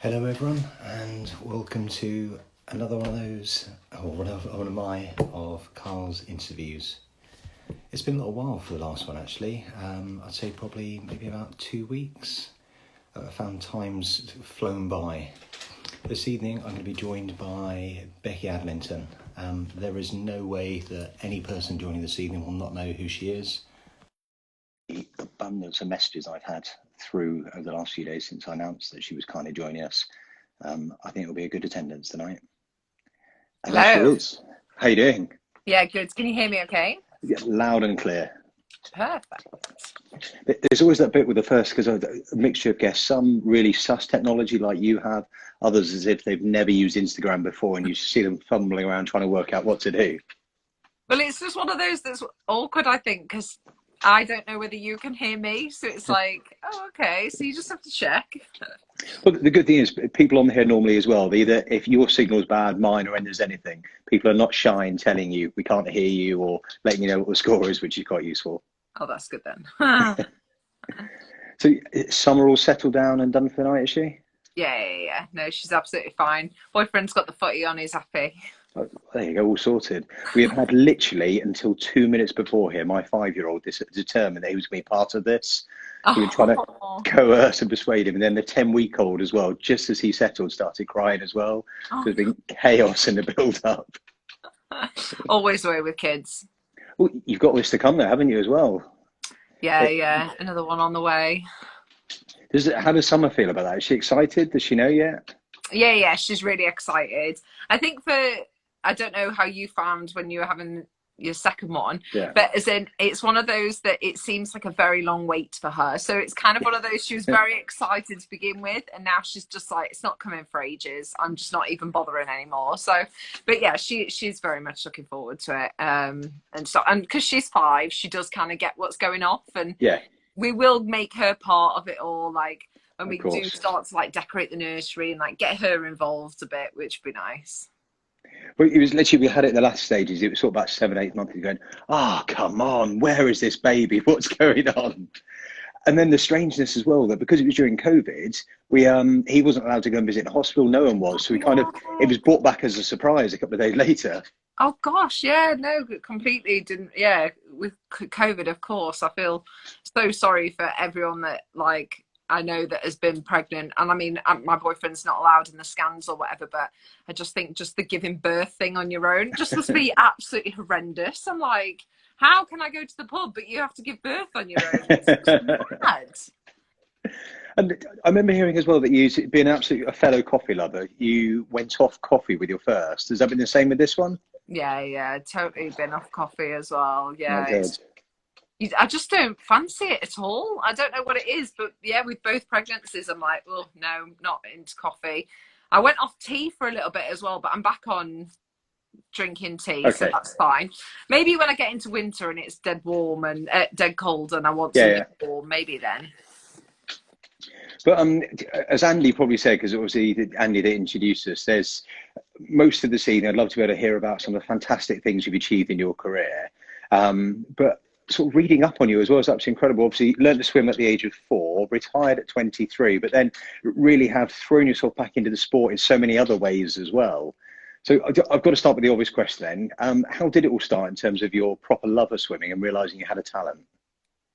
Hello everyone, and welcome to another one of those, or one of Carl's interviews. It's been a little while for the last one actually. I'd say probably maybe about 2 weeks. I found time's flown by. This evening I'm going to be joined by Becky Adlington. There is no way that any person joining this evening will not know who she is. The abundance of messages I've had through over the last few days since I announced that she was kindly joining us. I think it'll be a good attendance tonight. And Hello. there she is. How you doing? Yeah, good. Can you hear me okay? Yeah, loud and clear. Perfect. There's always that bit with the first, because of a mixture of guests, some really sus technology like you have, others as if they've never used Instagram before and you see them fumbling around trying to work out what to do. Well, it's just one of those that's awkward, I think, because I don't know whether you can hear me. So it's like, oh, okay. So you just have to check. Well, the good thing is people on here normally as well, either if your signal's bad, mine, or when there's anything, people are not shy in telling you we can't hear you or letting you know what the score is, which is quite useful. Oh, that's good then. So Summer all settled down and done for the night, is she? Yeah. No, she's absolutely fine. Boyfriend's got the footy on. He's happy. Oh, there you go, all sorted. We have had literally until 2 minutes before here, my 5-year-old determined that he was going to be part of this. We were trying to coerce and persuade him. And then the 10-week-old as well, just as he settled, started crying as well. So there's been chaos in the build-up. Always the way with kids. Well, you've got this to come there, haven't you, as well? Yeah. Another one on the way. How does Summer feel about that? Is she excited? Does she know yet? Yeah. She's really excited. I think I don't know how you found when you were having your second one, but as in it's one of those that it seems like a very long wait for her, so it's kind of one of those, she was very excited to begin with and now she's just like, it's not coming for ages, I'm just not even bothering anymore. So but yeah, she's very much looking forward to it, and because she's 5, she does kind of get what's going off, and we will make her part of it all, like when we do start to like decorate the nursery and like get her involved a bit, which would be nice. Well, it was literally, we had it in the last stages. It was sort of about 7-8 months ago going, come on, where is this baby? What's going on? And then the strangeness as well, that because it was during COVID, he wasn't allowed to go and visit the hospital. No one was. So it was brought back as a surprise a couple of days later. Oh gosh, yeah, no, completely didn't. Yeah, with COVID, of course, I feel so sorry for everyone that like I know that has been pregnant. And I mean, my boyfriend's not allowed in the scans or whatever, but I just think just the giving birth thing on your own just must be absolutely horrendous. I'm like, how can I go to the pub but you have to give birth on your own? It's mad. And I remember hearing as well that you, being a fellow coffee lover, you went off coffee with your first. Has that been the same with this one? Yeah, totally been off coffee as well. Yeah. Oh, good. I just don't fancy it at all. I don't know what it is, but yeah, with both pregnancies, I'm like, oh no, not into coffee. I went off tea for a little bit as well, but I'm back on drinking tea, so that's fine. Maybe when I get into winter and it's dead warm and dead cold and I want something warm, maybe then. But as Andy probably said, because obviously Andy that introduced us, there's most of the scene. I'd love to be able to hear about some of the fantastic things you've achieved in your career. But sort of reading up on you as well is absolutely incredible. Obviously, you learned to swim at the age of 4, retired at 23, but then really have thrown yourself back into the sport in so many other ways as well. So I've got to start with the obvious question then. How did it all start in terms of your proper love of swimming and realising you had a talent?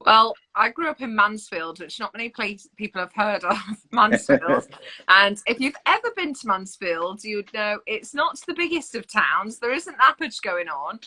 Well, I grew up in Mansfield, which not many people have heard of, Mansfield. And if you've ever been to Mansfield, you'd know it's not the biggest of towns. There isn't that much going on,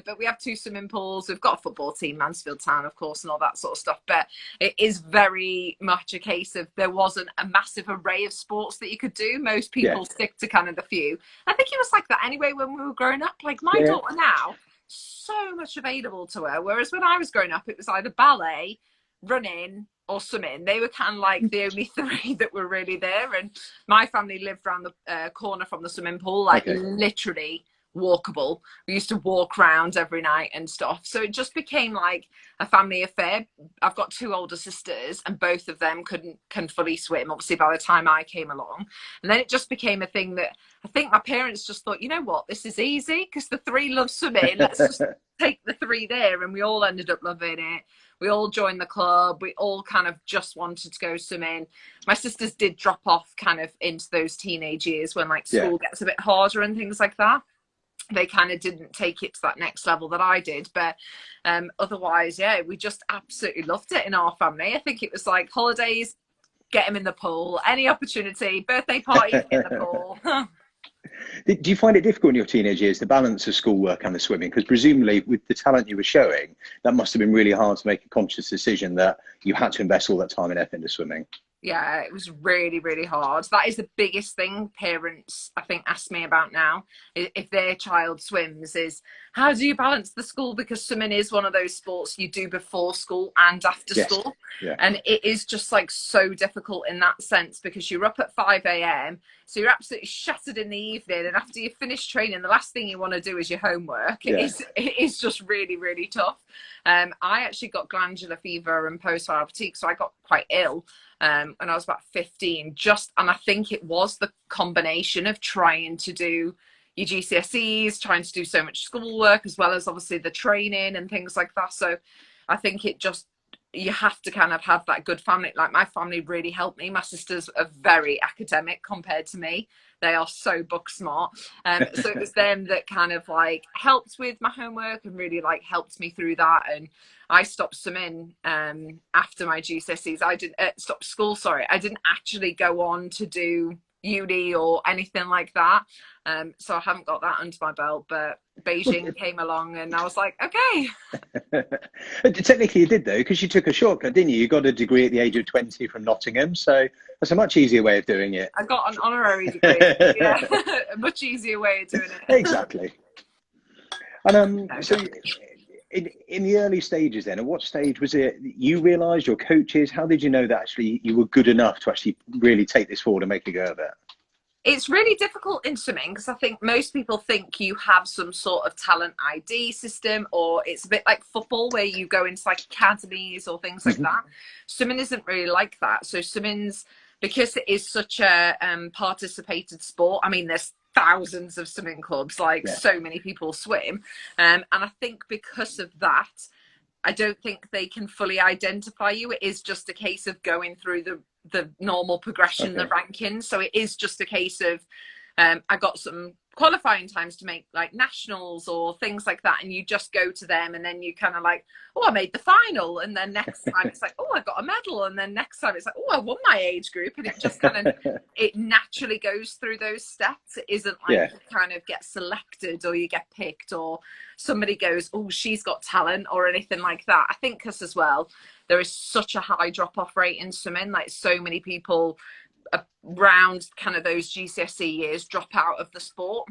but we have 2 swimming pools. We've got a football team, Mansfield Town, of course, and all that sort of stuff. But it is very much a case of there wasn't a massive array of sports that you could do. Most people stick to kind of the few. I think it was like that anyway when we were growing up. Like my daughter now, so much available to her, whereas when I was growing up it was either ballet, running or swimming. They were kind of like the only 3 that were really there, and my family lived around the corner from the swimming pool, like literally walkable. We used to walk around every night and stuff, so it just became like a family affair. I've got 2 older sisters and both of them can fully swim, obviously, by the time I came along, and then it just became a thing that I think my parents just thought, you know what, this is easy because the 3 love swimming, let's just take the 3 there, and we all ended up loving it. we all joined the club. We all kind of just wanted to go swimming. My sisters did drop off kind of into those teenage years when like school gets a bit harder and things like that. They kind of didn't take it to that next level that I did, but otherwise, yeah, we just absolutely loved it in our family. I think it was like holidays, get him in the pool, any opportunity, birthday party in the pool. Do you find it difficult in your teenage years to balance the schoolwork and the swimming? Because presumably with the talent you were showing, that must have been really hard to make a conscious decision that you had to invest all that time and effort into swimming. Yeah, it was really, really hard. That is the biggest thing parents, I think, ask me about now, if their child swims, is how do you balance the school? Because swimming is one of those sports you do before school and after school. Yeah. And it is just like so difficult in that sense, because you're up at 5 a.m. So you're absolutely shattered in the evening. And after you finish training, the last thing you want to do is your homework. It is just really, really tough. I actually got glandular fever and postviral fatigue, so I got quite ill when I was about 15, and I think it was the combination of trying to do your GCSEs, trying to do so much schoolwork, as well as obviously the training and things like that. So I think you have to kind of have that good family. Like my family really helped me. My sisters are very academic compared to me. They are so book smart. So it was them that kind of like helped with my homework and really like helped me through that. And I stopped swimming after my GCSEs. I didn't stop school. Sorry, I didn't actually go on to do uni or anything like that. So I haven't got that under my belt, but Beijing came along and I was like, okay. Technically you did though, because you took a shortcut, didn't you? You got a degree at the age of 20 from Nottingham, so that's a much easier way of doing it. I got an honorary degree. Yeah, a much easier way of doing it. Exactly. And so in the early stages then, at what stage was it you realised, your coaches, how did you know that actually you were good enough to actually really take this forward and make a go of it? It's really difficult in swimming because I think most people think you have some sort of talent ID system, or it's a bit like football where you go into like academies or things like that. Swimming isn't really like that. So swimming's, because it is such a participated sport, I mean, there's thousands of swimming clubs, like so many people swim. And I think because of that, I don't think they can fully identify you. It is just a case of going through the normal progression, the rankings. So it is just a case of I got some qualifying times to make like nationals or things like that, and you just go to them and then you kind of like, oh, I made the final, and then next time it's like, oh, I got a medal, and then next time it's like, oh, I won my age group. And it just kind of it naturally goes through those steps. It isn't like you kind of get selected or you get picked or somebody goes, oh, she's got talent or anything like that. I think because as well there is such a high drop-off rate in swimming, like so many people around kind of those GCSE years drop out of the sport.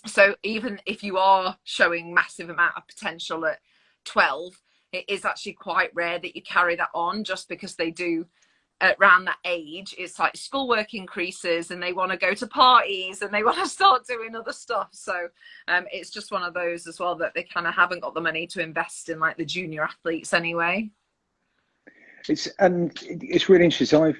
So even if you are showing massive amount of potential at 12, it is actually quite rare that you carry that on, just because they do around that age. It's like schoolwork increases and they want to go to parties and they want to start doing other stuff. So it's just one of those as well that they kind of haven't got the money to invest in like the junior athletes anyway. It's really interesting. So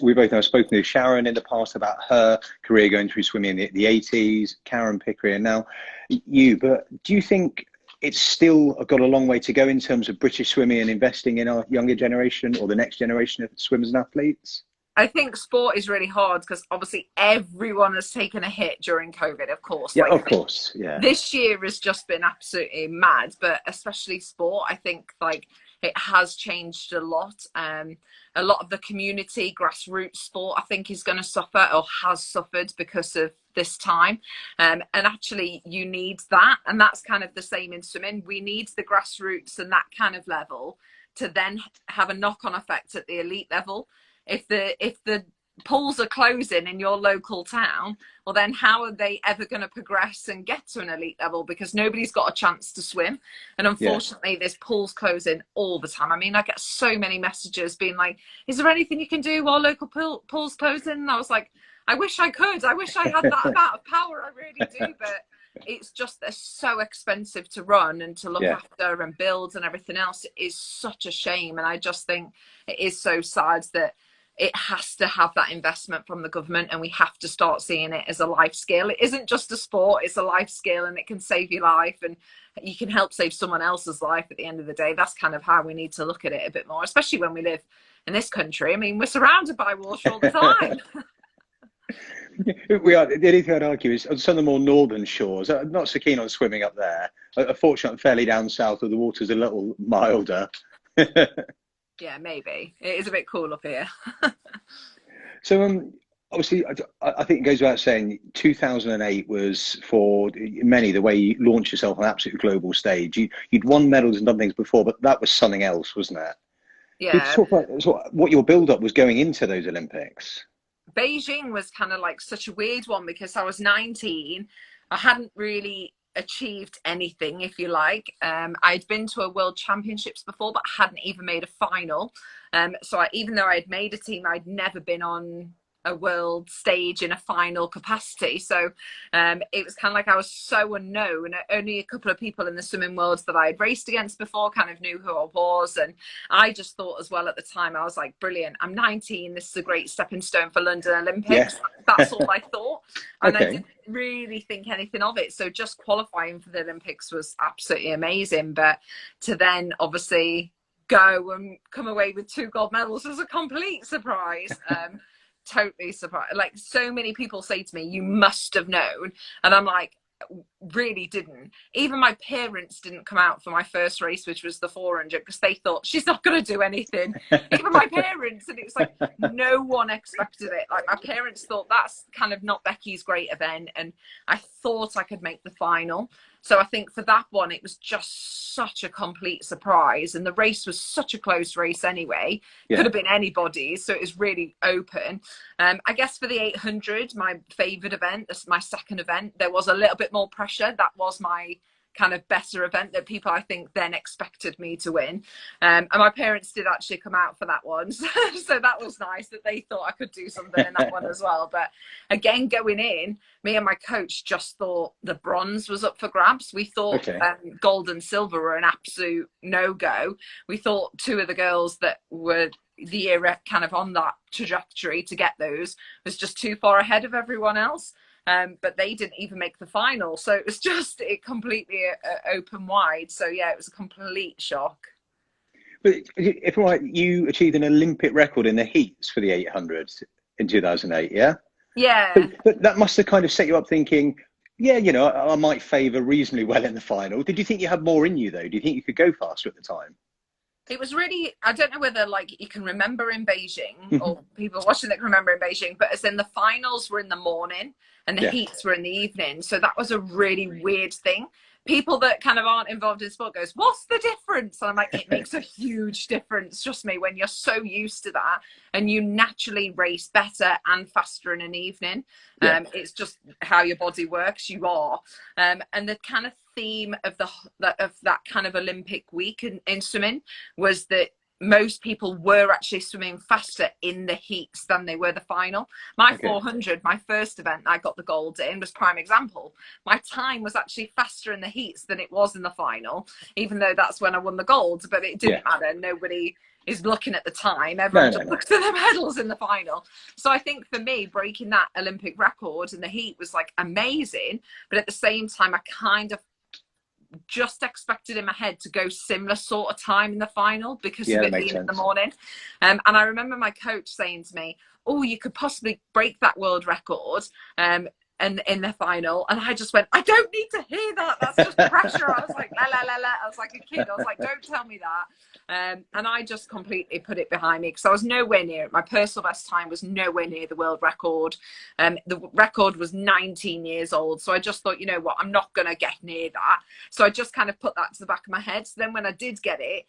we both have spoken to Sharon in the past about her career going through swimming in the 80s, Karen Pickering, and now you. But do you think it's still got a long way to go in terms of British swimming and investing in our younger generation or the next generation of swimmers and athletes? I think sport is really hard because obviously everyone has taken a hit during COVID, of course. Yeah, of course. Yeah. This year has just been absolutely mad, but especially sport, I think like it has changed a lot. A lot of the community grassroots sport, I think, is going to suffer or has suffered because of this time. And actually you need that. And that's kind of the same in swimming. We need the grassroots and that kind of level to then have a knock-on effect at the elite level. If the pools are closing in your local town, well then how are they ever going to progress and get to an elite level, because nobody's got a chance to swim. And unfortunately there's pools closing all the time. I mean, I get so many messages being like, is there anything you can do while local pools closing? And I was like, I wish I could. I wish I had that amount of power. I really do. But it's just, they're so expensive to run and to look after and build and everything else. It is such a shame. And I just think it is so sad that it has to have that investment from the government, and we have to start seeing it as a life skill. It isn't just a sport, it's a life skill, and it can save your life, and you can help save someone else's life at the end of the day. That's kind of how we need to look at it a bit more, especially when we live in this country. I mean, we're surrounded by water all the time. We are. The only thing I'd argue is on some of the more northern shores, I'm not so keen on swimming up there. Unfortunately, I'm fairly down south where the water's a little milder. Yeah, maybe. It is a bit cool up here. So, obviously, I think it goes without saying, 2008 was for many the way you launched yourself on an absolute global stage. You'd won medals and done things before, but that was something else, wasn't it? Yeah. Could you talk about what your build-up was going into those Olympics? Beijing was kind of like such a weird one because I was 19. I hadn't really achieved anything, if you like. I'd been to a world championships before, but hadn't even made a final. So even though I'd made a team, I'd never been on a world stage in a final capacity. So it was kind of like I was so unknown. Only a couple of people in the swimming world that I had raced against before kind of knew who I was. And I just thought as well at the time, I was like, brilliant, I'm 19. This is a great stepping stone for London Olympics. Yeah. That's all I thought. And okay. I didn't really think anything of it. So just qualifying for the Olympics was absolutely amazing. But to then obviously go and come away with 2 gold medals was a complete surprise. Totally surprised. Like, so many people say to me, you must have known, and I'm like, really didn't. Even my parents didn't come out for my first race, which was the 400, because they thought she's not going to do anything. Even my parents, and it was like no one expected it. Like, my parents thought that's kind of not Becky's great event, and I thought I could make the final. So I think for that one, it was just such a complete surprise. And the race was such a close race anyway. Yeah. Could have been anybody's. So it was really open. I guess for the 800, my favourite event, this is my second event, there was a little bit more pressure. That was my kind of better event that people, I think, then expected me to win. And my parents did actually come out for that one. So that was nice that they thought I could do something in that one as well. But again, going in, me and my coach just thought the bronze was up for grabs. We thought gold and silver were an absolute no-go. We thought 2 of the girls that were the year kind of on that trajectory to get those was just too far ahead of everyone else. But they didn't even make the final. So it was just completely open wide. So yeah, it was a complete shock. But if I'm right, you achieved an Olympic record in the heats for the 800 in 2008, yeah? Yeah. But that must have kind of set you up thinking, yeah, you know, I might favour reasonably well in the final. Did you think you had more in you, though? Do you think you could go faster at the time? It was really, I don't know whether like you can remember in Beijing or people watching that can remember in Beijing, but as in the finals were in the morning and the heats were in the evening. So that was a really weird thing. People that kind of aren't involved in sport goes, what's the difference? And I'm like, it makes a huge difference. Trust me, when you're so used to that and you naturally race better and faster in an evening. It's just how your body works. You are. And the kind of theme of that kind of Olympic week in swimming was that most people were actually swimming faster in the heats than they were the final. My 400, my first event I got the gold in, was prime example. My time was actually faster in the heats than it was in the final, even though that's when I won the gold, but it didn't matter. Nobody is looking at the time. Everyone just looks at the medals in the final. So I think for me, breaking that Olympic record in the heat was like amazing, but at the same time, I kind of just expected in my head to go similar sort of time in the final because of it being in the morning. And I remember my coach saying to me, oh, you could possibly break that world record and in the final. And I just went, I don't need to hear that. That's just pressure. I was like, la, la, la, la. I was like a kid. I was like, don't tell me that. And I just completely put it behind me because I was nowhere near it. My personal best time was nowhere near the world record. The record was 19 years old. So I just thought, you know what, I'm not going to get near that. So I just kind of put that to the back of my head. So then when I did get it,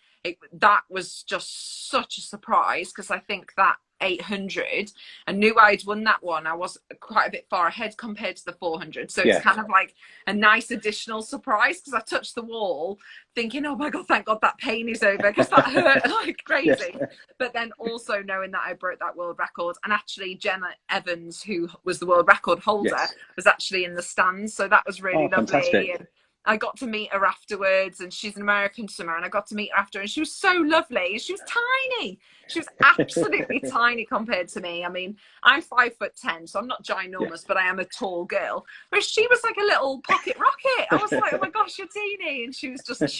that was just such a surprise because I think that 800, I knew I'd won that one. I was quite a bit far ahead compared to the 400. So it's kind of like a nice additional surprise because I touched the wall thinking, oh my God, thank God that pain is over because that hurt like crazy. But then also knowing that I broke that world record, and actually Jenna Evans, who was the world record holder, was actually in the stands. So that was really lovely. And I got to meet her afterwards, and she's an American swimmer, and I got to meet her after, and she was so lovely. She was tiny. She was absolutely tiny compared to me. I mean, I'm 5'10", so I'm not ginormous, but I am a tall girl. Whereas she was like a little pocket rocket. I was like, oh my gosh, you're teeny. And she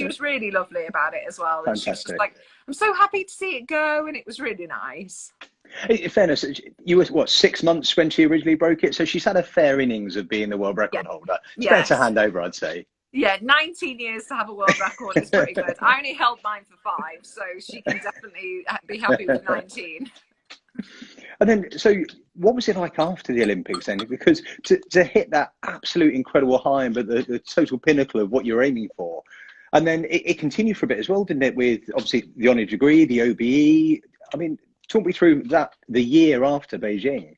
was really lovely about it as well. And she was just like, I'm so happy to see it go. And it was really nice. In fairness, you were, what, 6 months when she originally broke it? So she's had a fair innings of being the world record holder. It's fair to hand over, I'd say. Yeah, 19 years to have a world record is pretty good. I only held mine for 5, so she can definitely be happy with 19. And then, so what was it like after the Olympics then? Because to hit that absolute incredible high, but the total pinnacle of what you're aiming for, and then it continued for a bit as well, didn't it? With obviously the honour degree, the OBE. I mean, talk me through that, the year after Beijing.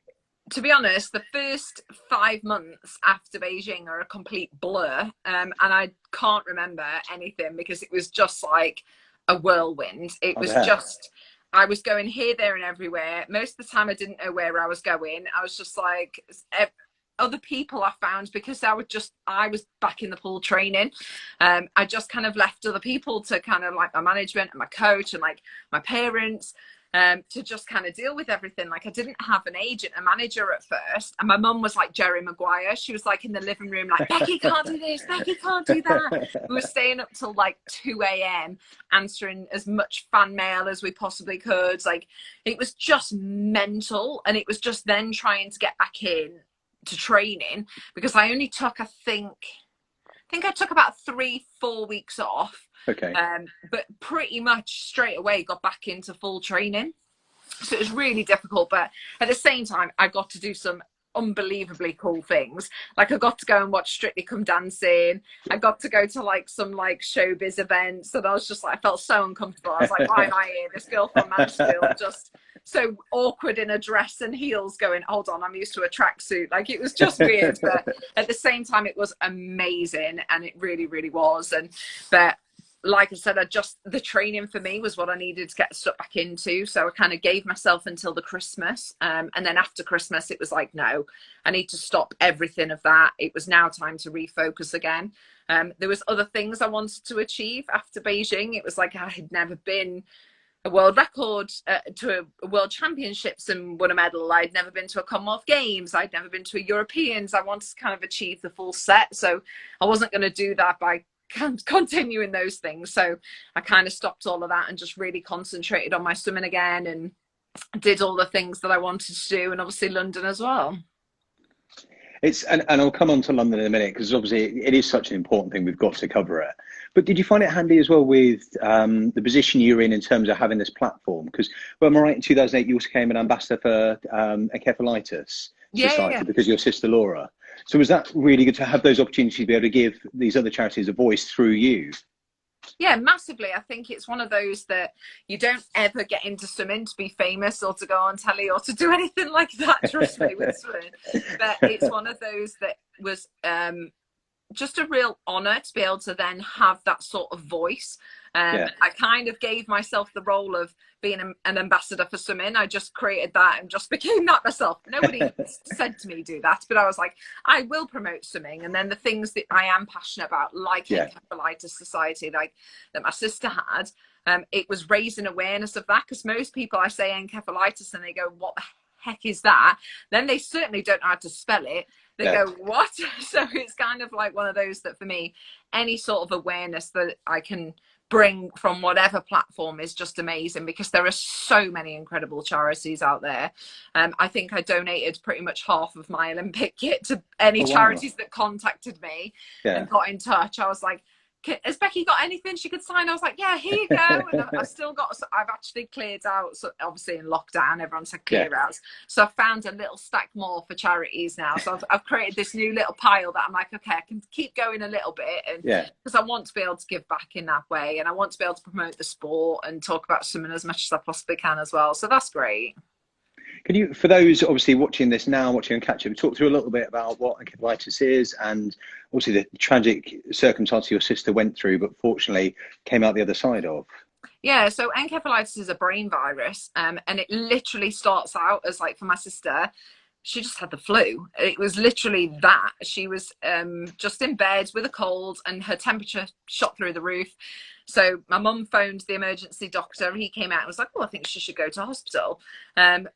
To be honest, the first 5 months after Beijing are a complete blur, and I can't remember anything because it was just like a whirlwind. It was just, I was going here, there, and everywhere. Most of the time, I didn't know where I was going. I was just like, other people I found, because I was back in the pool training. I just kind of left other people to kind of like my management and my coach and like my parents. To just kind of deal with everything. Like I didn't have an agent, a manager at first. And my mum was like Jerry Maguire. She was like in the living room, like, Becky can't do this, Becky can't do that. We were staying up till like 2 a.m. answering as much fan mail as we possibly could. Like it was just mental. And it was just then trying to get back in to training, because I only took, I think I took about 3-4 weeks off. Okay. But pretty much straight away got back into full training. So it was really difficult. But at the same time, I got to do some unbelievably cool things. Like I got to go and watch Strictly Come Dancing. I got to go to like some like showbiz events, and I was just like, I felt so uncomfortable. I was like, why am I here? This girl from Mansfield, just so awkward in a dress and heels, going, hold on, I'm used to a tracksuit. Like it was just weird. But at the same time, it was amazing, and it really, really was. But like I said, the training for me was what I needed to get stuck back into. So I kind of gave myself until the Christmas. And then after Christmas, it was like, no, I need to stop everything of that. It was now time to refocus again. There was other things I wanted to achieve after Beijing. It was like I had never been a world record to a world championships and won a medal. I'd never been to a Commonwealth Games. I'd never been to a Europeans. I wanted to kind of achieve the full set. So I wasn't going to do that by continuing those things. So I kind of stopped all of that and just really concentrated on my swimming again, and did all the things that I wanted to do, and obviously London as well. And I'll come on to London in a minute, because obviously it is such an important thing. We've got to cover it. But did you find it handy as well with the position you're in terms of having this platform? Because, well, am I right, in 2008 you also became an ambassador for Encephalitis Society because your sister Laura. So was that really good to have those opportunities to be able to give these other charities a voice through you? Yeah, massively. I think it's one of those that you don't ever get into swimming to be famous or to go on telly or to do anything like that, trust me, with swimming. But it's one of those that was just a real honour to be able to then have that sort of voice. I kind of gave myself the role of being an ambassador for swimming. I just created that and just became that myself. Nobody said to me do that, but I was like, I will promote swimming. And then the things that I am passionate about, like Encephalitis Society, like that my sister had, it was raising awareness of that, because most people, I say encephalitis and they go, what the heck is that? Then they certainly don't know how to spell it. They go, what? So it's kind of like one of those that for me, any sort of awareness that I can bring from whatever platform is just amazing, because there are so many incredible charities out there. I think I donated pretty much half of my Olympic kit to any charities that contacted me and got in touch. I was like, has Becky got anything she could sign? I was like, yeah, here you go. And I've still got, I've actually cleared out, so obviously in lockdown, everyone said clear out. So I found a little stack more for charities now. So I've created this new little pile that I'm like, okay, I can keep going a little bit. And because I want to be able to give back in that way. And I want to be able to promote the sport and talk about swimming as much as I possibly can as well. So that's great. Can you, for those obviously watching this now, watching on catch up, talk through a little bit about what encephalitis is, and obviously the tragic circumstance your sister went through, but fortunately came out the other side of? Yeah, so encephalitis is a brain virus, and it literally starts out as, like, for my sister, she just had the flu. It was literally that. She was just in bed with a cold and her temperature shot through the roof. So my mum phoned the emergency doctor. He came out and was like, oh, I think she should go to hospital.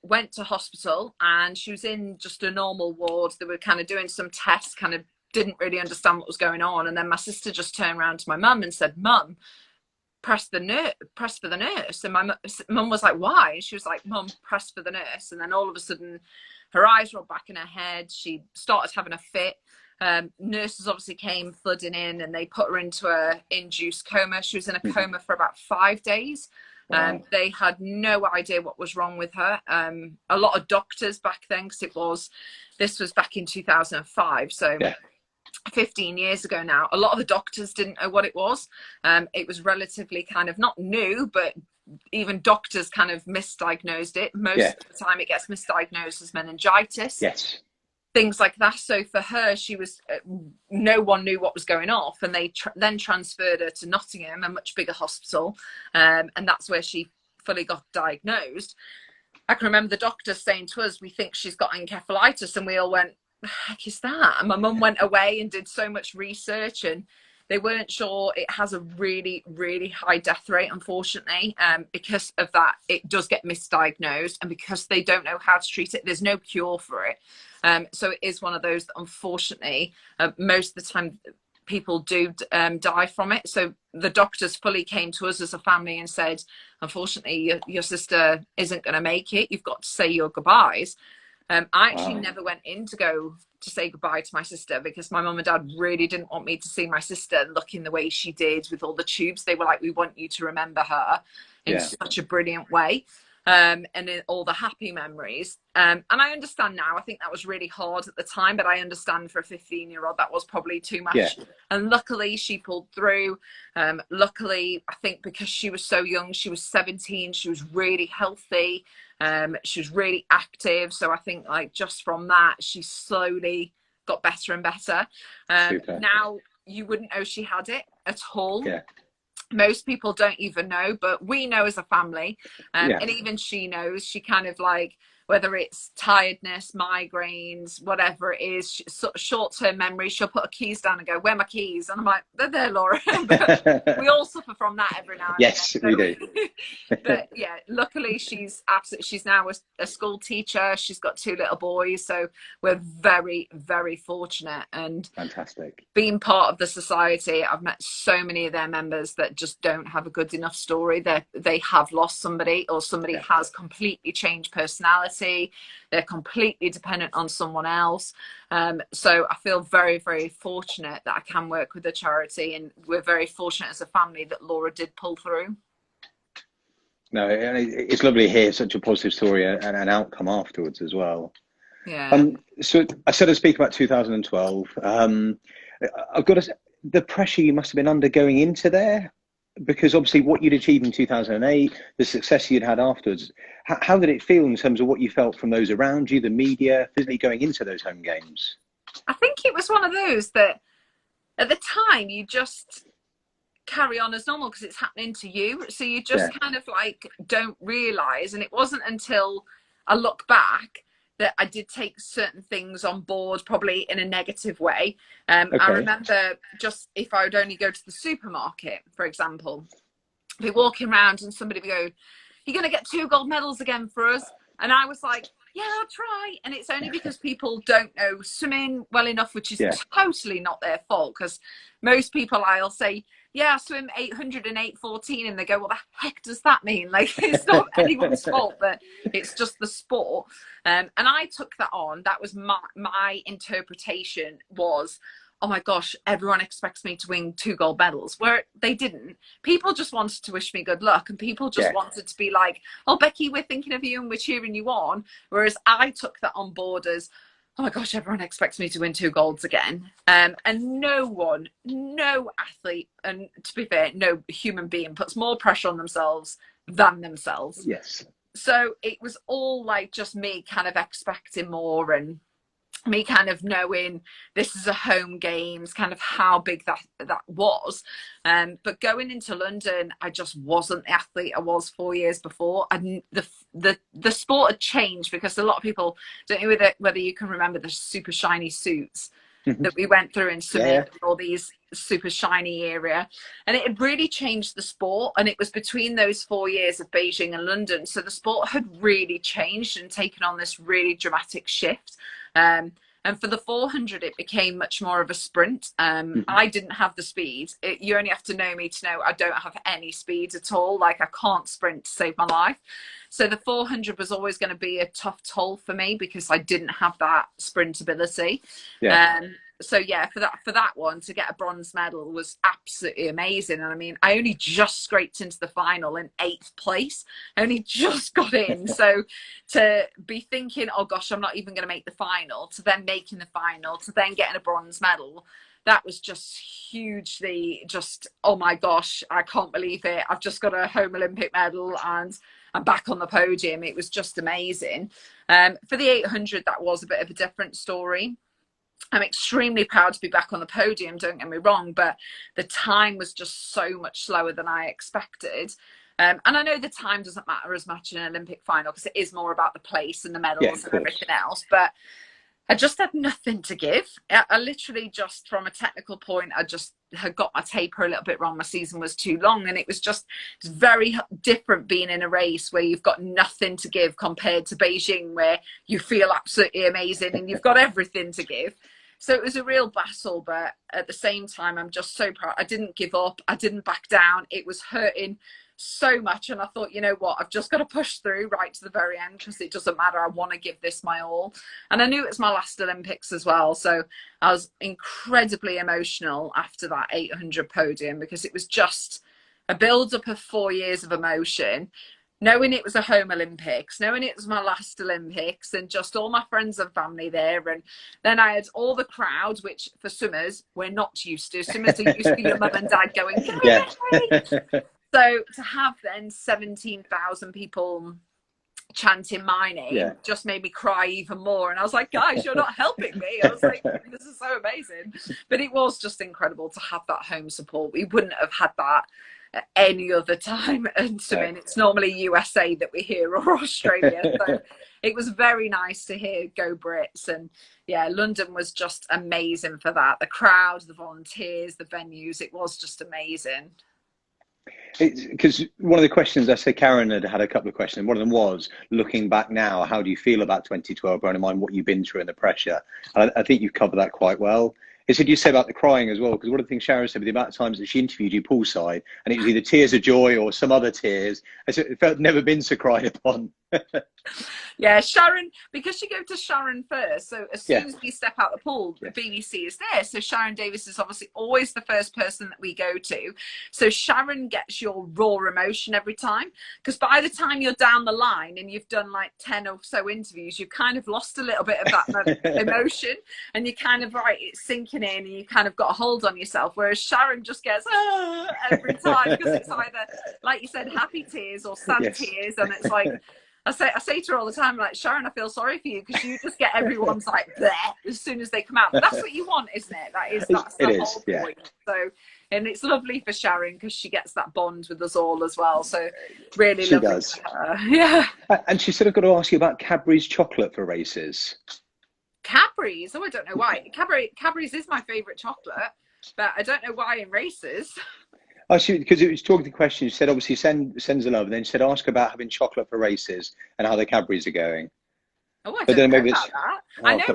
Went to hospital and she was in just a normal ward. They were kind of doing some tests, kind of didn't really understand what was going on. And then my sister just turned around to my mum and said, Mum, press for the nurse. And my mum was like, why? And she was like, Mum, press for the nurse. And then all of a sudden her eyes rolled back in her head. She started having a fit. Nurses obviously came flooding in and they put her into a induced coma. She was in a coma for about 5 days. Wow. They had no idea what was wrong with her. A lot of doctors back then, because this was back in 2005. So yeah. 15 years ago now, a lot of the doctors didn't know what it was. It was relatively kind of not new, but even doctors kind of misdiagnosed it. Most of the time it gets misdiagnosed as meningitis. Yes. Things like that. So for her, she was, no one knew what was going off, and they then transferred her to Nottingham, a much bigger hospital. And that's where she fully got diagnosed. I can remember the doctor saying to us, we think she's got encephalitis, and we all went, the heck is that? And my mum went away and did so much research, and they weren't sure. It has a really, really high death rate, unfortunately. Because of that, it does get misdiagnosed, and because they don't know how to treat it, there's no cure for it. So it is one of those that, unfortunately, most of the time people do die from it. So the doctors fully came to us as a family and said, unfortunately, your sister isn't going to make it. You've got to say your goodbyes. I actually never went in to go to say goodbye to my sister, because my mum and dad really didn't want me to see my sister looking the way she did with all the tubes. They were like, we want you to remember her in such a brilliant way. And in all the happy memories. And I understand now. I think that was really hard at the time, but I understand for a 15-year-old that was probably too much. Yeah. And luckily she pulled through. Luckily, I think because she was so young, she was 17, she was really healthy. She was really active. So I think like just from that, she slowly got better and better. Now you wouldn't know she had it at all. Yeah. Most people don't even know, but we know as a family. And even she knows. She kind of like, whether it's tiredness, migraines, whatever it is, short-term memory, she'll put her keys down and go, where are my keys? And I'm like, they're there, Laura. But we all suffer from that every now and then. Yes, we do. But yeah, luckily she's now a school teacher. She's got 2 little boys. So we're very, very fortunate. And fantastic. Being part of the society, I've met so many of their members that just don't have a good enough story. They have lost somebody, or somebody has completely changed personality. They're completely dependent on someone else. So I feel very, very fortunate that I can work with the charity, and we're very fortunate as a family that Laura did pull through. No, it's lovely to hear such a positive story and an outcome afterwards as well. Yeah. So I said I'd speak about 2012. I've got the pressure you must have been under going into there, because obviously what you'd achieved in 2008, the success you'd had afterwards, how did it feel in terms of what you felt from those around you, the media, physically going into those home games? I think it was one of those that at the time you just carry on as normal because it's happening to you. So you just kind of like don't realise. And it wasn't until I look back that I did take certain things on board, probably in a negative way. I remember just if I would only go to the supermarket, for example, be walking around and somebody would go, you're going to get 2 gold medals again for us. And I was like, yeah, I'll try. And it's only because people don't know swimming well enough, which is totally not their fault. Because most people, I'll say, yeah, I swim 800 and 814, and they go, what the heck does that mean? Like, it's not anyone's fault, but it's just the sport. And I took that on. That was my interpretation was, oh my gosh, everyone expects me to win 2 gold medals, where they didn't. People just wanted to wish me good luck, and people just wanted to be like, oh, Becky, we're thinking of you and we're cheering you on. Whereas I took that on board as, oh my gosh, everyone expects me to win 2 golds again. And no athlete, and to be fair, no human being puts more pressure on themselves than themselves. Yes. So it was all like just me kind of expecting more, and me kind of knowing this is a home games, kind of how big that was. But going into London, I just wasn't the athlete I was 4 years before. And the sport had changed, because a lot of people don't know whether you can remember the super shiny suits that we went through in swimming, all these super shiny area, and it had really changed the sport. And it was between those 4 years of Beijing and London, so the sport had really changed and taken on this really dramatic shift. And for the 400, it became much more of a sprint. I didn't have the speed. You only have to know me to know I don't have any speed at all. Like, I can't sprint to save my life. So the 400 was always going to be a tough toll for me, because I didn't have that sprint ability. So yeah, for that one, to get a bronze medal was absolutely amazing. And I mean, I only just scraped into the final in 8th place. I only just got in. So to be thinking, oh gosh, I'm not even going to make the final, to then making the final, to then getting a bronze medal, that was just hugely just, oh my gosh, I can't believe it. I've just got a home Olympic medal and I'm back on the podium. It was just amazing. For the 800, that was a bit of a different story. I'm extremely proud to be back on the podium, don't get me wrong, but the time was just so much slower than I expected. And I know the time doesn't matter as much in an Olympic final, because it is more about the place and the medals and everything else. But I just had nothing to give. I literally just, from a technical point, I just had got my taper a little bit wrong. My season was too long, and it's very different being in a race where you've got nothing to give, compared to Beijing, where you feel absolutely amazing and you've got everything to give. So it was a real battle, but at the same time, I'm just so proud. I didn't give up. I didn't back down. It was hurting so much, and I thought, you know what, I've just got to push through right to the very end, because it doesn't matter. I want to give this my all. And I knew it was my last Olympics as well, so I was incredibly emotional after that 800 podium, because it was just a build-up of 4 years of emotion, knowing it was a home Olympics, knowing it was my last Olympics, and just all my friends and family there. And then I had all the crowd, which for swimmers, we're not used to. Swimmers are used to your mum and dad going, go. So to have then 17,000 people chanting my name just made me cry even more. And I was like, guys, you're not helping me. I was like, this is so amazing. But it was just incredible to have that home support. We wouldn't have had that at any other time in swimming. It's normally USA that we hear, or Australia. So it was very nice to hear Go Brits. And yeah, London was just amazing for that. The crowd, the volunteers, the venues, it was just amazing. Because one of the questions, I say Karen had a couple of questions. One of them was, looking back now, how do you feel about 2012, bearing in mind what you've been through and the pressure? And I think you've covered that quite well. It's what you say about the crying as well, because one of the things Sharon said, with the amount of times that she interviewed you poolside, and it was either tears of joy or some other tears, it felt never been so cried upon. Yeah, Sharon, because you go to Sharon first, so as soon as we step out the pool, the BBC is there. So Sharon Davis is obviously always the first person that we go to. So Sharon gets your raw emotion every time, because by the time you're down the line and you've done like 10 or so interviews, you've kind of lost a little bit of that emotion, and you kind of, it's sinking in, and you kind of got a hold on yourself. Whereas Sharon just gets every time, because it's either, like you said, happy tears or sad tears, and it's like, I say to her all the time, like, Sharon, I feel sorry for you, because you just get everyone's like bleh as soon as they come out. But that's what you want, isn't it? That's the whole point. So, and it's lovely for Sharon, because she gets that bond with us all as well. So really she lovely does. for her. Yeah. And she said, I've got to ask you about Cadbury's chocolate for races. Cadbury's? Oh, I don't know why. Cadbury's is my favourite chocolate, but I don't know why in races. Oh, because it was talking to questions. You said obviously sends a love, and then she said ask about having chocolate for races and how the Cadburys are going. Oh, I don't know about that. I know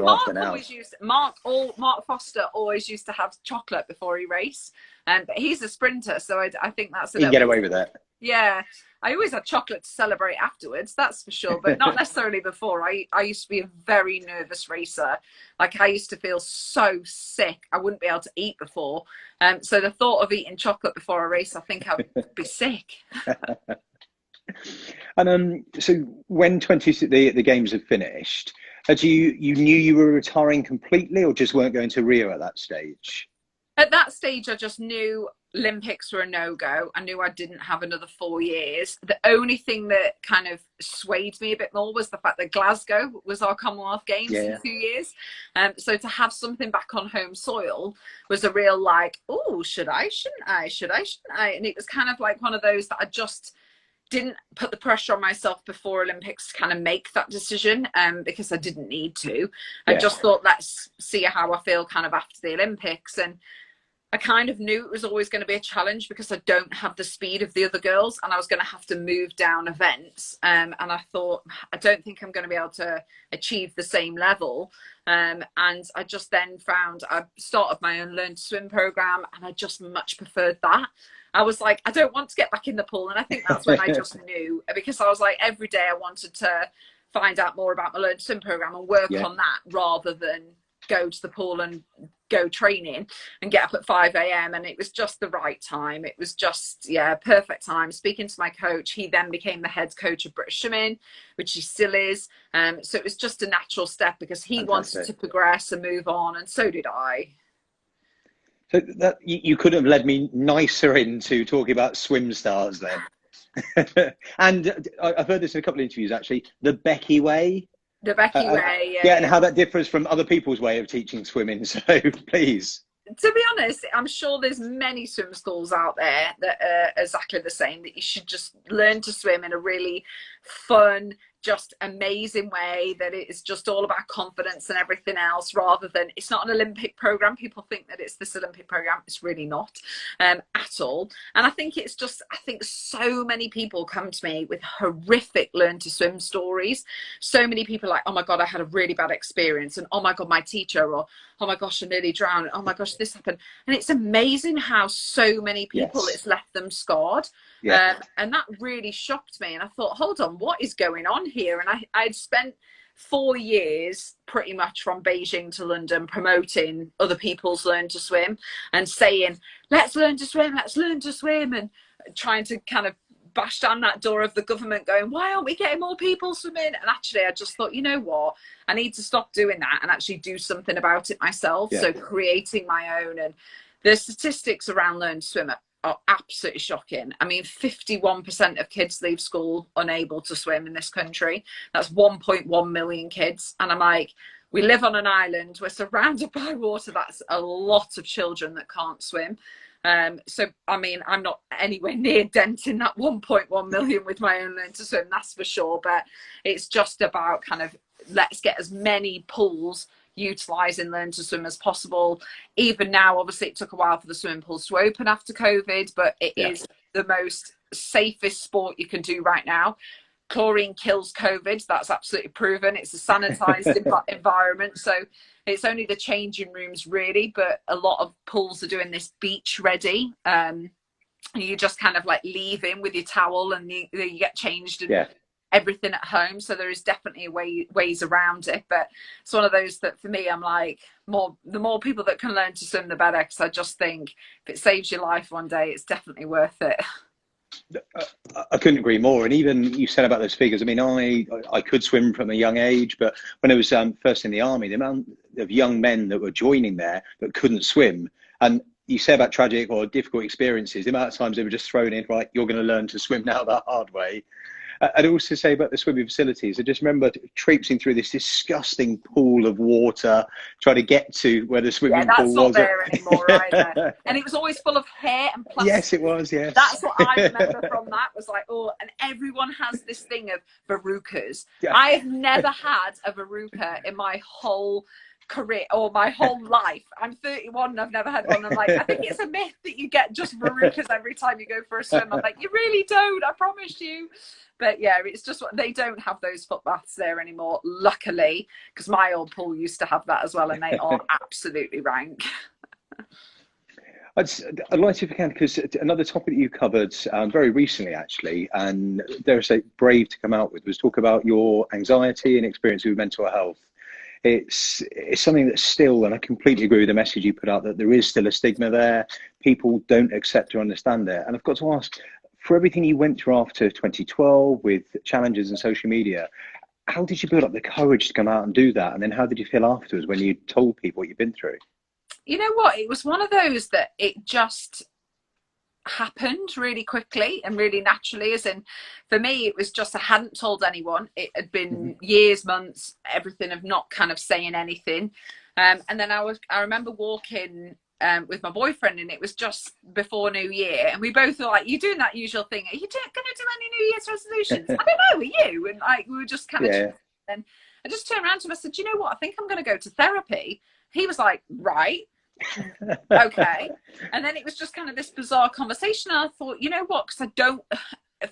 Mark Foster always used to have chocolate before he raced, but he's a sprinter, so I think that's you can get away with that. Yeah, I always had chocolate to celebrate afterwards, that's for sure, but not necessarily before. I used to be a very nervous racer. Like, I used to feel so sick, I wouldn't be able to eat before. So the thought of eating chocolate before a race, I think I would be sick. And so when the games had finished, you knew you were retiring completely, or just weren't going to Rio at that stage? At that stage, I just knew Olympics were a no-go. I knew I didn't have another 4 years. The only thing that kind of swayed me a bit more was the fact that Glasgow was our Commonwealth Games in 2 years. So to have something back on home soil was a real like, oh, should I, shouldn't I, should I, shouldn't I? And it was kind of like one of those that I just didn't put the pressure on myself before Olympics to kind of make that decision, because I didn't need to. I just thought, let's see how I feel kind of after the Olympics. And I kind of knew it was always going to be a challenge because I don't have the speed of the other girls, and I was going to have to move down events. And I thought, I don't think I'm going to be able to achieve the same level. And I just then found, I started my own Learn to Swim program, and I just much preferred that. I was like, I don't want to get back in the pool. And I think that's when I just knew, because I was like, every day I wanted to find out more about my Learn to Swim program and work on that rather than go to the pool and go training and get up at 5 a.m. And it was just the right time. It was just, perfect time. Speaking to my coach, he then became the head coach of British Swimming, which he still is. So it was just a natural step because he wanted to progress and move on, and so did I. So that you could have led me nicer into talking about SwimStars then. And I've heard this in a couple of interviews, actually, the Becky way. The Becky way, and how that differs from other people's way of teaching swimming. So please. To be honest, I'm sure there's many swim schools out there that are exactly the same, that you should just learn to swim in a really fun, just amazing way, that it is just all about confidence and everything else, rather than, it's not an Olympic program. People think that it's this Olympic program. It's really not at all. And I think it's just, I think so many people come to me with horrific Learn to Swim stories. So many people are like, oh my God, I had a really bad experience. And oh my God, my teacher, or oh my gosh, I nearly drowned. Oh my gosh, this happened. And it's amazing how so many people, it's left them scarred. And that really shocked me. And I thought, hold on, what is going on here? And I'd spent 4 years pretty much from Beijing to London promoting other people's Learn to Swim and saying, let's learn to swim, let's learn to swim, and trying to kind of bash down that door of the government going, why aren't we getting more people swimming? And actually I just thought, you know what, I need to stop doing that and actually do something about it myself. So creating my own. And the statistics around Learn to Swim are absolutely shocking. I mean, 51% of kids leave school unable to swim in this country. That's 1.1 million kids. And I'm like, we live on an island, we're surrounded by water. That's a lot of children that can't swim. So, I mean, I'm not anywhere near denting that 1.1 million with my own Learn to Swim, that's for sure. But it's just about kind of, let's get as many pools utilising Learn to Swim as possible. Even now, obviously it took a while for the swimming pools to open after COVID, but it is the most safest sport you can do right now. Chlorine kills COVID, that's absolutely proven. It's a sanitized environment, so it's only the changing rooms really, but a lot of pools are doing this beach ready. You just kind of like leave in with your towel and you get changed and everything at home. So there is definitely ways around it, but it's one of those that for me, I'm like, the more people that can learn to swim, the better, because I just think if it saves your life one day, it's definitely worth it. I couldn't agree more. And even you said about those figures, I mean, I could swim from a young age, but when I was first in the army, the amount of young men that were joining there that couldn't swim, and you say about tragic or difficult experiences, the amount of times they were just thrown in, right, you're going to learn to swim now the hard way. I'd also say about the swimming facilities, I just remember traipsing through this disgusting pool of water, trying to get to where the swimming pool was. That's not there anymore either. And it was always full of hair and plastic. Yes, it was, yes. That's what I remember from that, was like, oh, and everyone has this thing of verrucas. I have never had a verruca in my whole career or my whole life. I'm 31 and I've never had one. I'm like, I think it's a myth that you get just verrucas every time you go for a swim. I'm like, you really don't, I promise you. But yeah, it's just what they don't have those foot baths there anymore, luckily, because my old pool used to have that as well, and they are absolutely rank. I'd like to, if I can, because another topic that you covered very recently, actually, and dare say brave to come out with, was talk about your anxiety and experience with mental health. It's something that's still, and I completely agree with the message you put out, that there is still a stigma there. People don't accept or understand it. And I've got to ask, for everything you went through after 2012 with challenges in social media, how did you build up the courage to come out and do that? And then how did you feel afterwards when you told people what you've been through? You know what? It was one of those that it just, happened really quickly and really naturally. As in, for me, it was just I hadn't told anyone. It had been years, months, everything of not kind of saying anything. And then I remember walking with my boyfriend, and it was just before New Year, and we both were like, "You're doing that usual thing. Are you going to do any New Year's resolutions?" I don't know. Are you? And like we were just kind of. And I just turned around to him. I said, "You know what? I think I'm going to go to therapy." He was like, "Right." Okay. And then it was just kind of this bizarre conversation, and I thought, you know what, because I don't,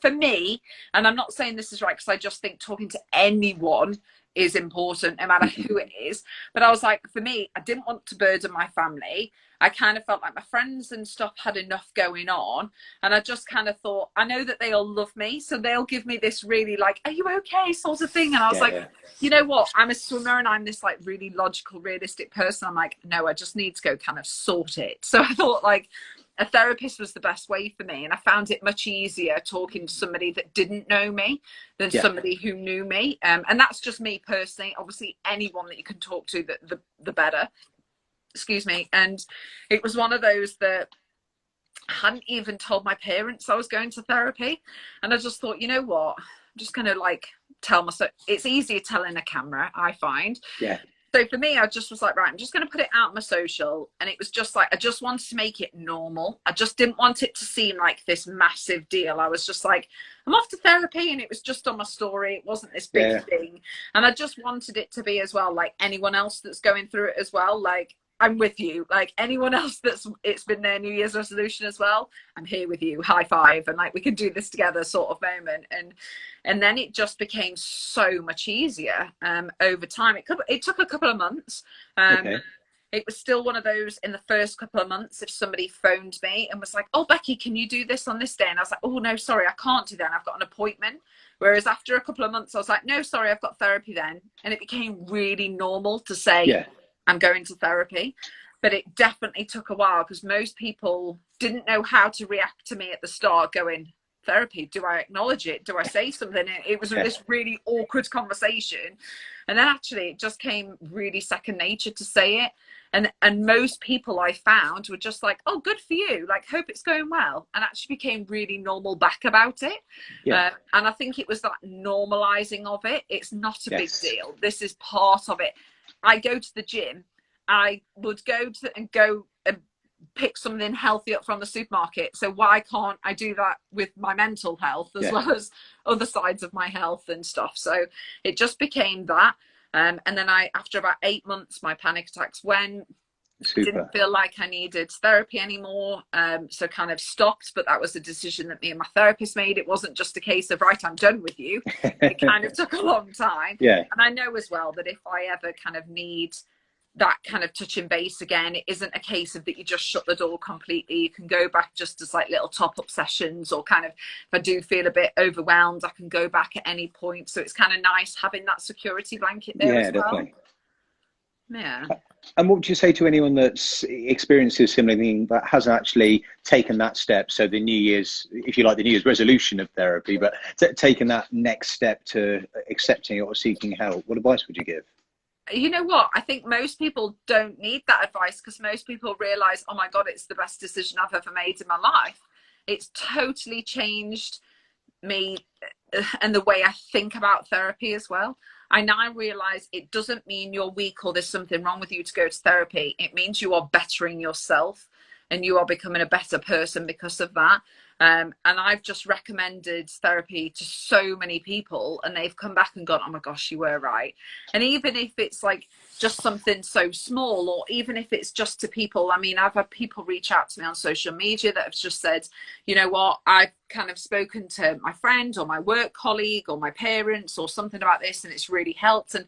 for me, and I'm not saying this is right, because I just think talking to anyone is important, no matter who it is, but I was like, for me, I didn't want to burden my family. I kind of felt like my friends and stuff had enough going on, and I just kind of thought, I know that they all love me, so they'll give me this really like, are you okay, sort of thing. And I was you know what, I'm a swimmer, and I'm this like really logical, realistic person. I'm like, no, I just need to go kind of sort it. So I thought like a therapist was the best way for me, and I found it much easier talking to somebody that didn't know me than somebody who knew me. And that's just me personally. Obviously, anyone that you can talk to, the better. Excuse me. And it was one of those that I hadn't even told my parents I was going to therapy, and I just thought, you know what, I'm just going to like tell myself. It's easier telling a camera, I find. So for me, I just was like, right, I'm just going to put it out on my social. And it was just like, I just wanted to make it normal. I just didn't want it to seem like this massive deal. I was just like, I'm off to therapy. And it was just on my story. It wasn't this big thing. And I just wanted it to be as well, like anyone else that's going through it as well. Like, I'm with you. Like anyone else it's been their New Year's resolution as well, I'm here with you, high five, and like we can do this together sort of moment. And then it just became so much easier over time. It took a couple of months. It was still one of those in the first couple of months, if somebody phoned me and was like, oh, Becky, can you do this on this day? And I was like, oh no, sorry, I can't do that, I've got an appointment. Whereas after a couple of months, I was like, no, sorry, I've got therapy then. And it became really normal to say, I'm going to therapy. But it definitely took a while, because most people didn't know how to react to me at the start, going, therapy, do I acknowledge it? Do I say something? It was this really awkward conversation. And then actually it just came really second nature to say it. And most people I found were just like, oh, good for you. Like, hope it's going well. And actually became really normal back about it. And I think it was that normalizing of it. It's not a big deal. This is part of it. I go to the gym. I would go and pick something healthy up from the supermarket. So why can't I do that with my mental health as well as other sides of my health and stuff? So it just became that. And then after about 8 months, my panic attacks went. Didn't feel like I needed therapy anymore. So kind of stopped, but that was a decision that me and my therapist made. It wasn't just a case of, right, I'm done with you. It kind of took a long time. And I know as well that if I ever kind of need that kind of touching base again, it isn't a case of that you just shut the door completely. You can go back just as like little top-up sessions, or kind of if I do feel a bit overwhelmed, I can go back at any point. So it's kind of nice having that security blanket there as well. Definitely. Yeah. And what would you say to anyone that's experiences similar thing that hasn't actually taken that step? So the New Year's, if you like, the New Year's resolution of therapy, but taken that next step to accepting it or seeking help, what advice would you give? You know what? I think most people don't need that advice, because most people realize, oh my God, it's the best decision I've ever made in my life. It's totally changed me and the way I think about therapy as well. I now realize it doesn't mean you're weak or there's something wrong with you to go to therapy. It means you are bettering yourself and you are becoming a better person because of that. And I've just recommended therapy to so many people, and they've come back and gone, oh my gosh, you were right. And even if it's like just something so small, or even if it's just to people, I mean, I've had people reach out to me on social media that have just said, you know what, I've kind of spoken to my friend or my work colleague or my parents or something about this, and it's really helped. And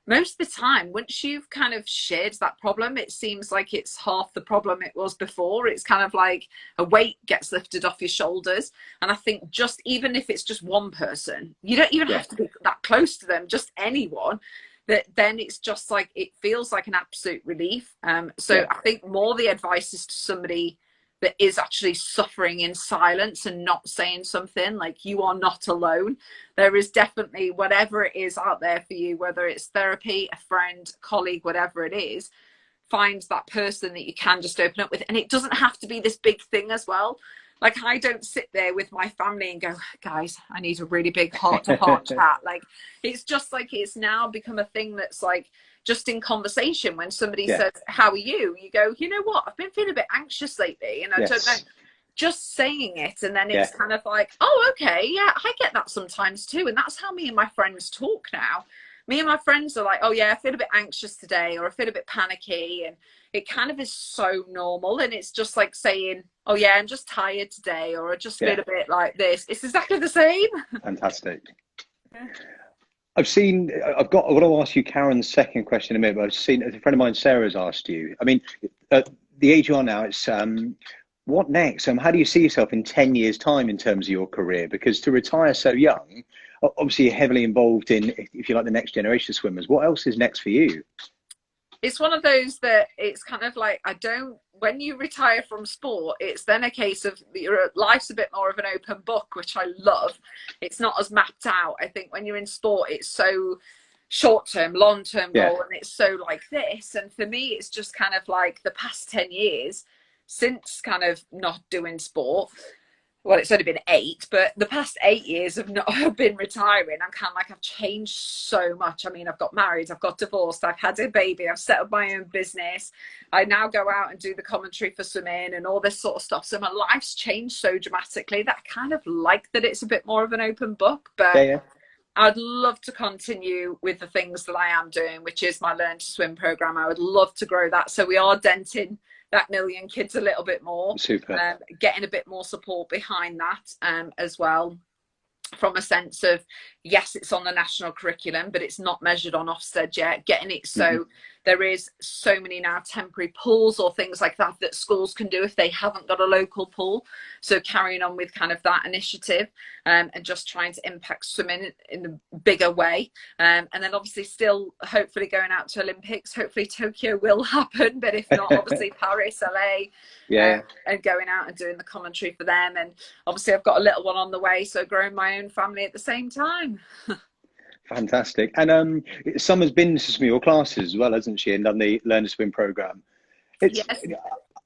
most of the time, once you've kind of shared that problem, it seems like it's half the problem it was before. It's kind of like a weight gets lifted off your shoulders. And I think just even if it's just one person, you don't even have to be that close to them, just anyone, that then it's just like, it feels like an absolute relief. I think more the advice is to somebody that is actually suffering in silence and not saying something, like, you are not alone. There is definitely whatever it is out there for you, whether it's therapy, a friend, colleague, whatever it is. Find that person that you can just open up with. And it doesn't have to be this big thing as well. Like, I don't sit there with my family and go, guys, I need a really big heart-to-heart chat. Like, it's just like, it's now become a thing that's like, just in conversation, when somebody says, how are you? You go, you know what? I've been feeling a bit anxious lately, and I don't know. Just saying it, and then it's kind of like, oh, okay, yeah, I get that sometimes too. And that's how me and my friends talk now. Me and my friends are like, oh yeah, I feel a bit anxious today, or I feel a bit panicky, and it kind of is so normal. And it's just like saying, oh yeah, I'm just tired today, or I just feel a bit like this. It's exactly the same. Fantastic. I want to ask you Karen's second question in a minute, but I've seen a friend of mine, Sarah's asked you. I mean, at the age you are now, it's what next? How do you see yourself in 10 years' time in terms of your career? Because to retire so young, obviously you're heavily involved in, if you like, the next generation of swimmers. What else is next for you? It's one of those that it's kind of like, when you retire from sport, it's then a case of your life's a bit more of an open book, which I love. It's not as mapped out. I think when you're in sport, it's so short-term, long-term goal, and it's so like this. And for me, it's just kind of like the past 10 years since kind of not doing sport. Well, it's only been 8, but the past 8 years of not been retiring, I'm kind of like, I've changed so much. I mean, I've got married, I've got divorced, I've had a baby, I've set up my own business. I now go out and do the commentary for swimming and all this sort of stuff. So my life's changed so dramatically that I kind of like that it's a bit more of an open book. But I'd love to continue with the things that I am doing, which is my Learn to Swim program. I would love to grow that. So we are denting that 1 million kids a little bit more. Super. Getting a bit more support behind that as well, from a sense of, yes, it's on the national curriculum, but it's not measured on Ofsted yet. Getting it so there is so many now temporary pools or things like that that schools can do if they haven't got a local pool. So carrying on with kind of that initiative, and just trying to impact swimming in a bigger way. And then obviously still hopefully going out to Olympics. Hopefully Tokyo will happen, but if not, obviously Paris, LA, and going out and doing the commentary for them. And obviously I've got a little one on the way, so growing my own family at the same time. Fantastic. And Summer's been to some of your classes as well, hasn't she, and done the Learn to Swim program? Yes.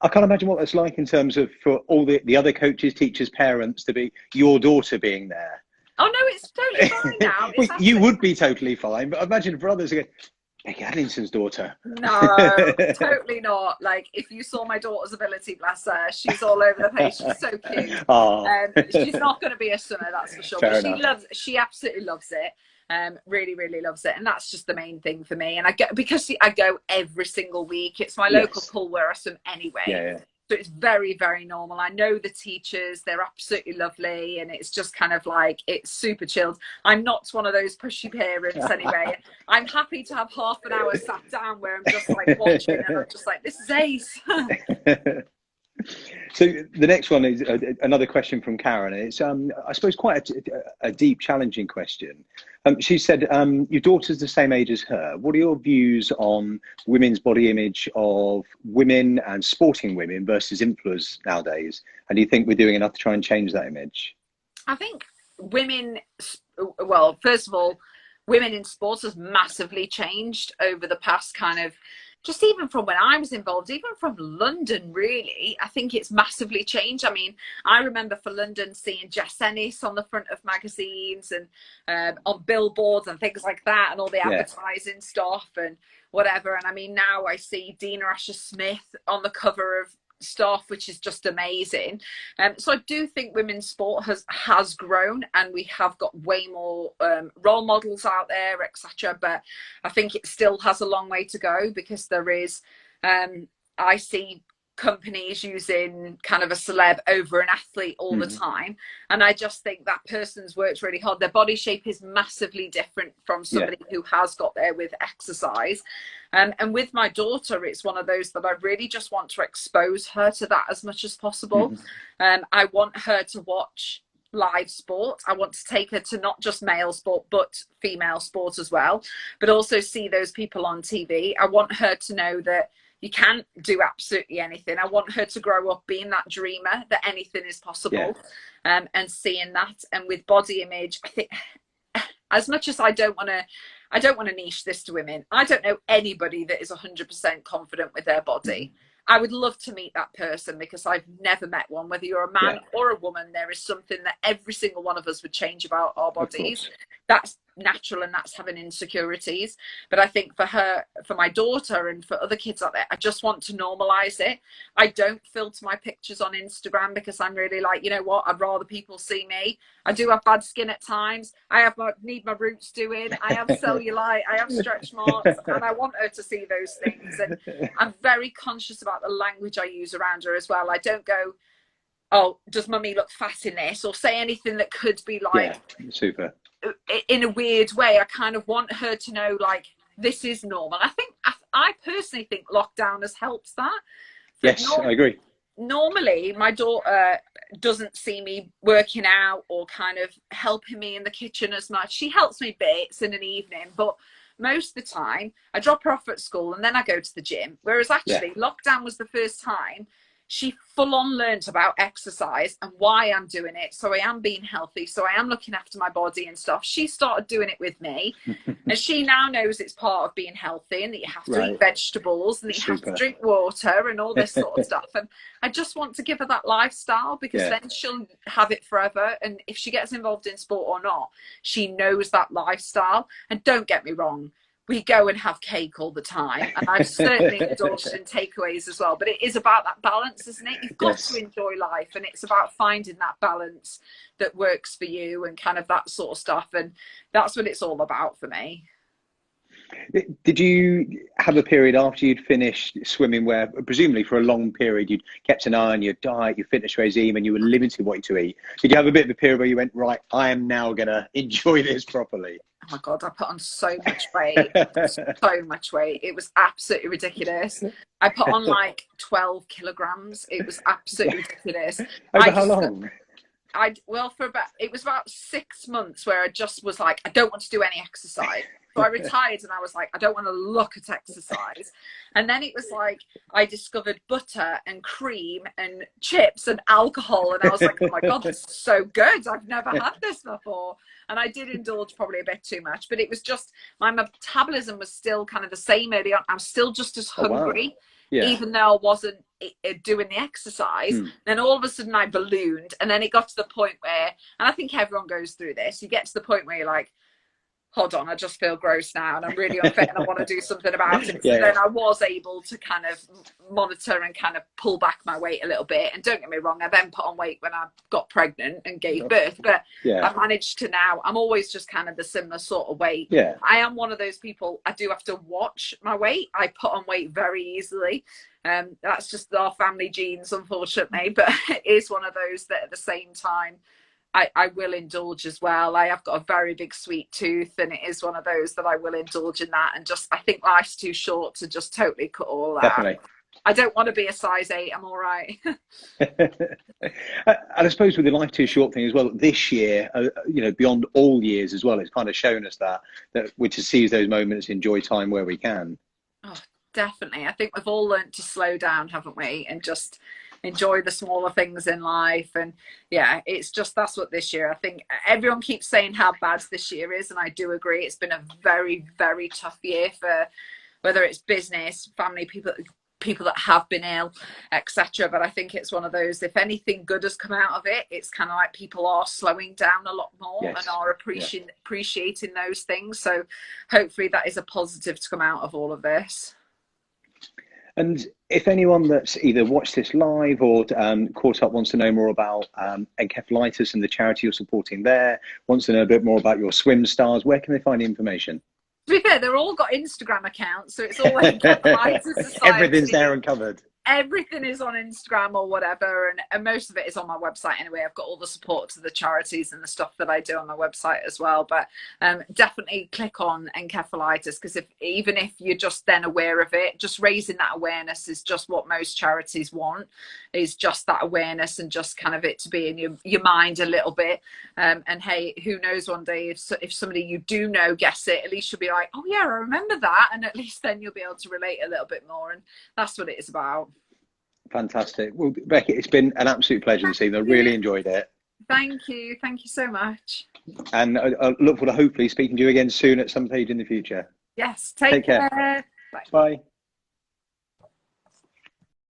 I can't imagine what that's like in terms of for all the other coaches, teachers, parents to be your daughter being there. Oh no, it's totally fine now. Well, you would be totally fine, but imagine for others again. Becky Adlington's daughter. No, totally not. Like, if you saw my daughter's ability, bless her, she's all over the place. She's so cute. She's not going to be a swimmer, that's for sure. But she absolutely loves it. Really, really loves it, and that's just the main thing for me. And because I go every single week. It's my local pool where I swim anyway. So it's very, very normal. I know the teachers, they're absolutely lovely, and it's just kind of like, it's super chilled. I'm not one of those pushy parents anyway. I'm happy to have half an hour sat down where I'm just like watching, and I'm just like, this is ace. So the next one is another question from Karen. It's I suppose quite a deep, challenging question. She said, your daughter's the same age as her. What are your views on women's body image of women and sporting women versus influencers nowadays? And do you think we're doing enough to try and change that image? I think women, well, first of all, women in sports has massively changed over the past kind of, just even from when I was involved, even from London, really, I think it's massively changed. I mean, I remember for London seeing Jess Ennis on the front of magazines and on billboards and things like that, and all the advertising stuff and whatever. And I mean, now I see Dina Asher-Smith on the cover of stuff, which is just amazing. So I do think women's sport has grown, and we have got way more role models out there, etc. But I think it still has a long way to go, because there is I see companies using kind of a celeb over an athlete all the time, and I just think that person's worked really hard. Their body shape is massively different from somebody who has got there with exercise. And with my daughter, it's one of those that I really just want to expose her to that as much as possible. I want her to watch live sport. I want to take her to not just male sport, but female sport as well, but also see those people on TV. I want her to know that you can't do absolutely anything. I want her to grow up being that dreamer, that anything is possible, and seeing that. And with body image, I think, as much as I don't want to niche this to women, I don't know anybody that is 100% confident with their body. I would love to meet that person, because I've never met one. Whether you're a man or a woman, there is something that every single one of us would change about our bodies. That's natural, and that's having insecurities. But I think for her, for my daughter, and for other kids out there, I just want to normalize it. I don't filter my pictures on Instagram, because I'm really like, you know what, I'd rather people see me. I do have bad skin at times. Need my roots doing. I have cellulite. I have stretch marks, and I want her to see those things. And I'm very conscious about the language I use around her as well. I don't go, oh, does mummy look fat in this, or say anything that could be like super in a weird way. I kind of want her to know, like, this is normal. I personally think lockdown has helped that. Yes, I agree. Normally my daughter doesn't see me working out or kind of helping me in the kitchen as much. She helps me bits in an evening, but most of the time I drop her off at school and then I go to the gym. Whereas actually lockdown was the first time she full on learned about exercise and why I'm doing it. So I am being healthy. So I am looking after my body and stuff. She started doing it with me and she now knows it's part of being healthy, and that you have to eat vegetables, and that you have to drink water and all this sort of stuff. And I just want to give her that lifestyle, because then she'll have it forever. And if she gets involved in sport or not, she knows that lifestyle. And don't get me wrong, we go and have cake all the time, and I've certainly indulged in takeaways as well, but it is about that balance, isn't it? You've got to enjoy life, and it's about finding that balance that works for you and kind of that sort of stuff, and that's what it's all about for me. Did you have a period after you'd finished swimming where presumably for a long period you'd kept an eye on your diet, your fitness regime, and you were limited what to eat? Did you have a bit of a period where you went, right, I am now going to enjoy this properly? Oh my God, I put on so much weight, so much weight. It was absolutely ridiculous. I put on like 12 kilograms. It was absolutely ridiculous. Over how long? It was about 6 months where I just was like, I don't want to do any exercise. So I retired and I was like, I don't want to look at exercise. And then it was like, I discovered butter and cream and chips and alcohol. And I was like, oh my God, this is so good. I've never had this before. And I did indulge probably a bit too much, but it was just, my metabolism was still kind of the same early on. I was still just as hungry, even though I wasn't doing the exercise. Then all of a sudden I ballooned, and then it got to the point where, and I think everyone goes through this, you get to the point where you're like, hold on, I just feel gross now and I'm really unfit and I want to do something about it. So then I was able to kind of monitor and kind of pull back my weight a little bit. And don't get me wrong, I then put on weight when I got pregnant and gave birth. But I managed to now, I'm always just kind of the similar sort of weight. I am one of those people, I do have to watch my weight. I put on weight very easily. That's just our family genes, unfortunately. But it is one of those that at the same time, I will indulge as well. I have got a very big sweet tooth, and it is one of those that I will indulge in that. And just, I think life's too short to just totally cut all that. Definitely. I don't want to be a size 8. I'm all right. And I suppose with the life too short thing as well, this year, you know, beyond all years as well, it's kind of shown us that we're to seize those moments, enjoy time where we can. Oh, definitely. I think we've all learned to slow down, haven't we? And just enjoy the smaller things in life. And it's just, that's what this year, I think everyone keeps saying how bad this year is, and I do agree. It's been a very, very tough year for whether it's business, family, people that have been ill, etc. But I think it's one of those, if anything good has come out of it, it's kind of like people are slowing down a lot more and are appreciating those things. So hopefully that is a positive to come out of all of this. And if anyone that's either watched this live or caught up wants to know more about Encephalitis and the charity you're supporting there, wants to know a bit more about your SwimStars, where can they find the information? To be fair, they're all got Instagram accounts, so it's all Encephalitis Society. Everything's there and covered. Everything is on Instagram or whatever, and most of it is on my website anyway. I've got all the support to the charities and the stuff that I do on my website as well. But definitely click on Encephalitis, because even if you're just then aware of it, just raising that awareness is just what most charities want, is just that awareness and just kind of it to be in your mind a little bit. And hey, who knows, one day if somebody you do know gets it, at least you'll be like, oh yeah, I remember that, and at least then you'll be able to relate a little bit more. And that's what it is about. Fantastic. Well, Becky, it's been an absolute pleasure this evening. I really enjoyed it. Thank you so much. And I look forward to hopefully speaking to you again soon at some stage in the future. Yes, take care. Bye.